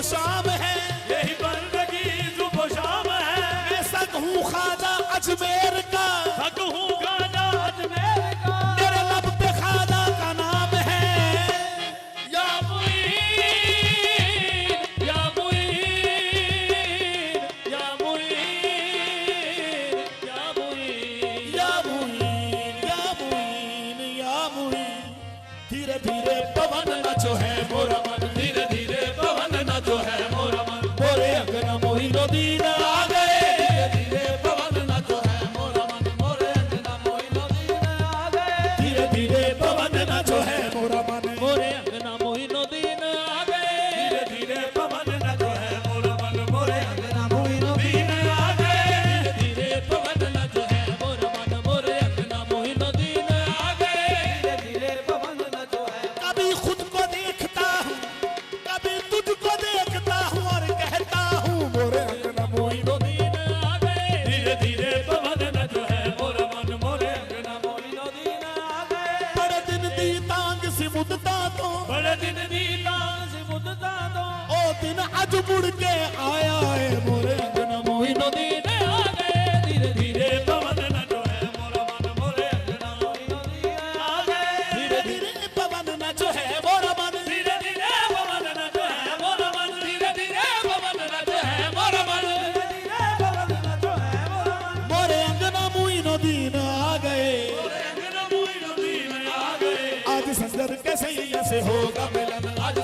सुबह शाम है, यही बंदगी सुबह शाम है। मैं सग हूँ ख्वाजा अजमेर का, सग हूँ ख्वाजा अजमेर का, मेरे लब पे ख्वाजा का नाम है। या मुईन, या मुईन, या मुईन, या मुईन, या मुईन, या मुईन, या मुईन। धीरे धीरे पवन नाचो है मोरा मन, धीरे धीरे पवन नाचो है मोरा मन। मोरे अंगना मोइनुद्दीन आ गए। धीरे धीरे पवन नाचो है मोरा मन, मोरे अंगना मोइनुद्दीन आ गए। धीरे धीरे पवन नाचो है मोरा मन, मोरे अंगना मोइनुद्दीन आ गए। धीरे धीरे पवन नाचो है मोरा मन, मोरे अंगना मोइनुद्दीन आ गए। धीरे धीरे पवन नाचो है मोरा मन, मोरे अंगना मोइनुद्दीन आ गए। धीरे धीरे पवन नाचो है। कभी खुद को देखता हूँ, कभी तुझको देखता हूँ और कहता हूँ मोरे अंगना मोइनुद्दीन आ गए। धीरे धीरे पवन नाचो है मोरा मन, मोरे अंगना मोइनुद्दीन आ गए। बड़े दिन दी तांग सी मुद्दा तो, बड़े दिन दी तांग मुद्दा दो, ओ दिन आज मुड़ के आया है मोरे अंगना मोइनुद्दीन आ गए। धीरे धीरे पवन नाचो है मोरा मन, मोरे अंगना मोइनुद्दीन आ गए। धीरे धीरे पवन नाचो है मोरा मन, धीरे धीरे पवन नाचो है मोरा मन, धीरे धीरे पवन नाचो है मोरा मन, धीरे धीरे पवन नाचो है मोरा मन। मोरे अंगना मोइनुद्दीन आ गए। मोरे अंगना मोइनुद्दीन आ गए। आज संजर के सैया से होगा मिलन, आज